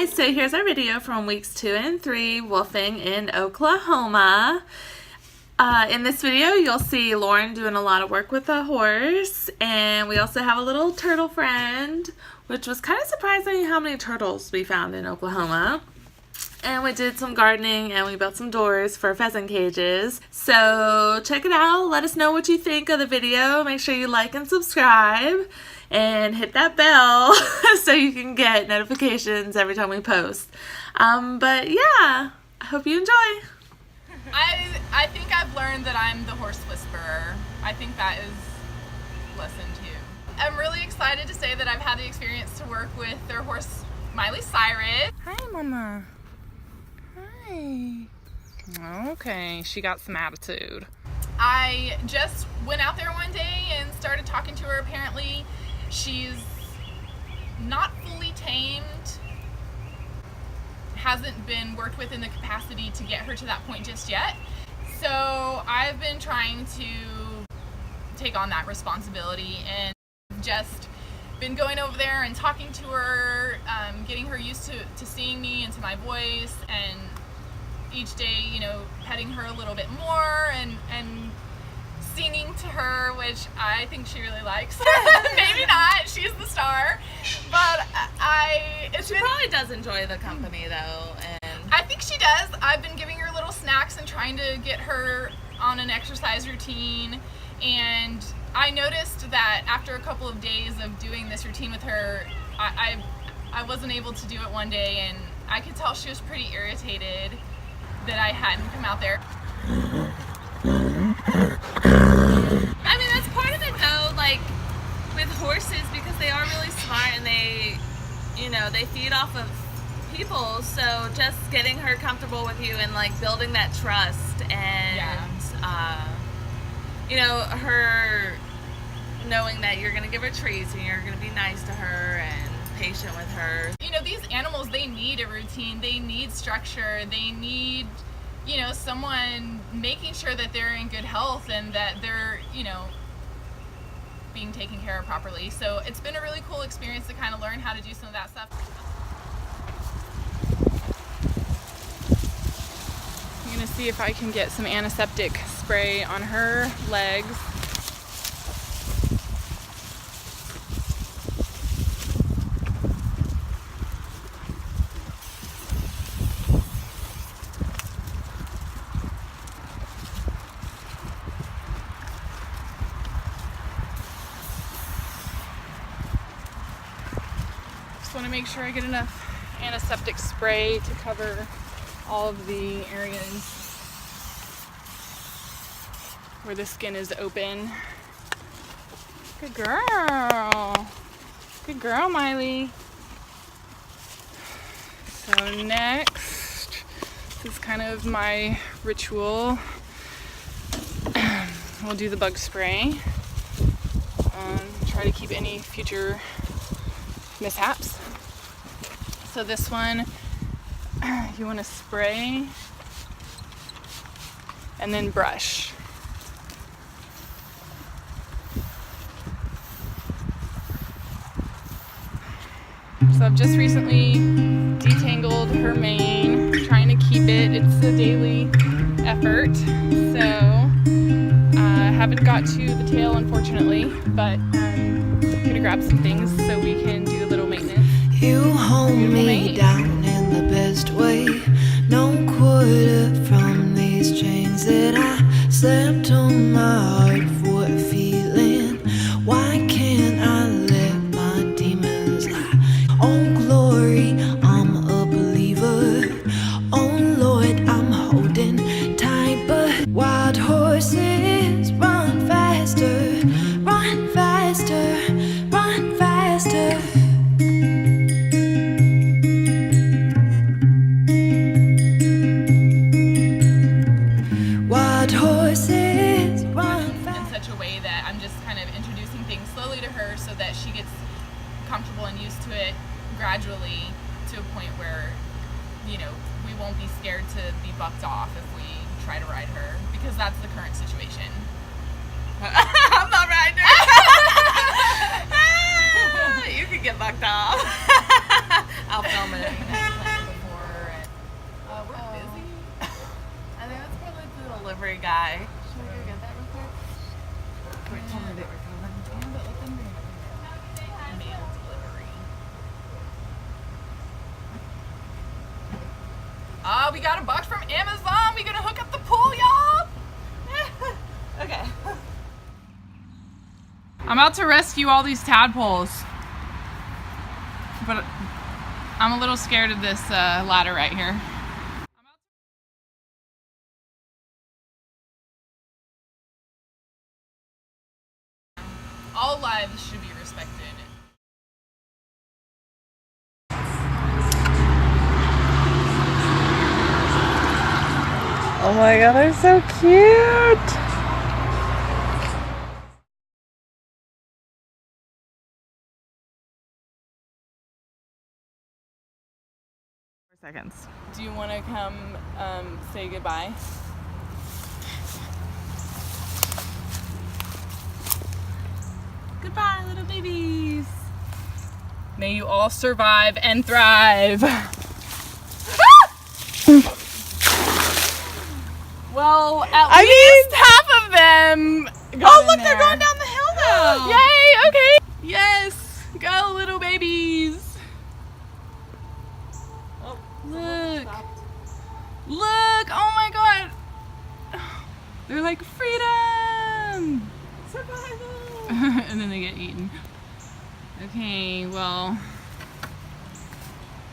guys, so here's our video from weeks 2 and 3 woofing in Oklahoma. In this video you'll see Lauren doing a lot of work with the horse, and we also have a little turtle friend, which was kind of surprising how many turtles we found in Oklahoma. And we did some gardening and we built some doors for pheasant cages. So check it out, let us know what you think of the video, make sure you like and subscribe and hit that bell so you can get notifications every time we post. But yeah, I hope you enjoy. I think I've learned that I'm the horse whisperer. I think that is lesson 2. I'm really excited to say that I've had the experience to work with their horse, Miley Cyrus. Hi, Mama. Hi. Okay, she got some attitude. I just went out there one day and started talking to her. Apparently, she's not fully tamed, hasn't been worked with in the capacity to get her to that point just yet. So I've been trying to take on that responsibility and just been going over there and talking to her, getting her used to seeing me and to my voice, and each day, you know, petting her a little bit more and singing to her, which I think she really likes. Maybe not, she's the star, but She probably does enjoy the company though, and I think she does. I've been giving her little snacks and trying to get her on an exercise routine, and I noticed that after a couple of days of doing this routine with her, I wasn't able to do it one day, and I could tell she was pretty irritated that I hadn't come out there. I mean, that's part of it though, like with horses, because they are really smart and they, you know, they feed off of people, so just getting her comfortable with you and like building that trust and you know, her knowing that you're gonna give her treats and you're gonna be nice to her and patient with her. You know, these animals, they need a routine, they need structure, they need, you know, someone making sure that they're in good health and that they're, you know, being taken care of properly. So it's been a really cool experience to kind of learn how to do some of that stuff. I'm gonna see if I can get some antiseptic spray on her legs. Just want to make sure I get enough antiseptic spray to cover all of the areas where the skin is open. Good girl. Good girl, Miley. So next, this is kind of my ritual. We'll do the bug spray. Try to keep any future mishaps. So this one, you want to spray and then brush. So I've just recently detangled her mane, trying to keep it. It's a daily effort. So I haven't got to the tail, unfortunately, but I'm gonna grab some things so we can do a little maintenance. You hold me down in the best way. No quarter from these chains that I slept on my heart for a feeling. Why can't I let my demons lie? Oh glory, I'm a believer. Oh Lord, I'm holding tight, but wild horses run faster, run faster, run faster. Horses run in such a way that I'm just kind of introducing things slowly to her so that she gets comfortable and used to it gradually, to a point where, you know, we won't be scared to be bucked off if we try to ride her, because that's the current situation. I'm not riding her. You could get bucked off. I'll film it. We got a box from Amazon. We gonna hook up the pool, y'all. Okay. I'm about to rescue all these tadpoles, but I'm a little scared of this ladder right here. All lives should be respected. Oh my god, they're so cute! Seconds. Do you want to come say goodbye? Goodbye, little babies. May you all survive and thrive. Well, at least half of them got Oh, look, in they're there. going down the hill now! Yay, okay. Yes, go little babies. Oh, Look. Look, oh my god. They're like freedom. survival! And then they get eaten. Okay, well,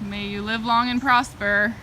may you live long and prosper.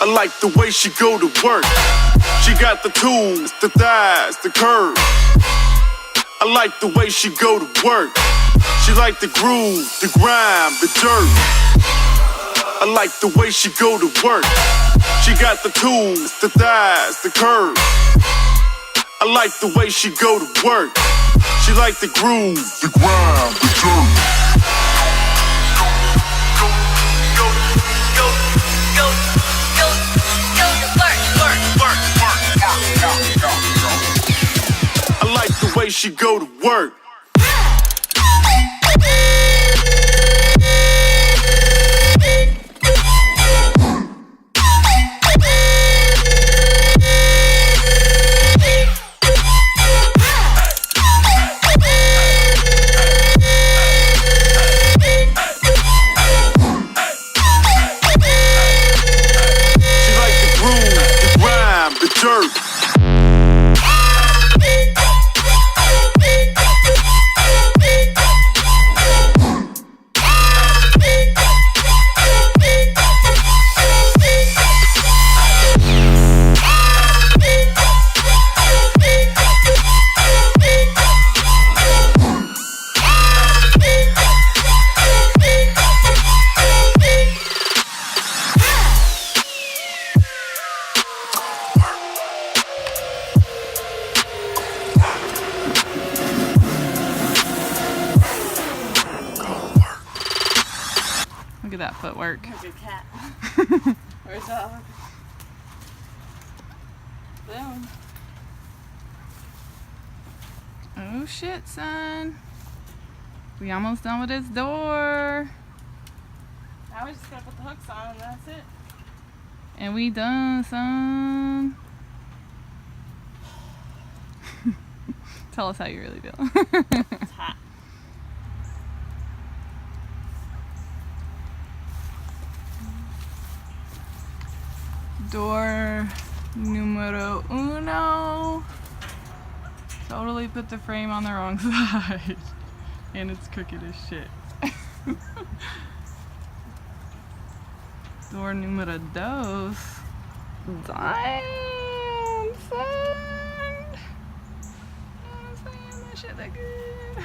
I like the way she go to work. She got the tools, the thighs, the curves. I like the way she go to work. She like the groove, the grime, the dirt. I like the way she go to work. She got the tools, the thighs, the curves. I like the way she go to work. She like the groove, the grime, the dirt. I like the way she go to work. She like the groove, the grime, the dirt. footwork. Like a cat. Or a dog. Boom. Oh shit, son. We almost done with this door. Now we just gotta put the hooks on and that's it. And we done, son. Tell us how you really feel. It's hot. Door numero uno. Totally put the frame on the wrong side. And it's crooked as shit. Door numero dos. Damn, son. You know what I'm saying? That shit look good.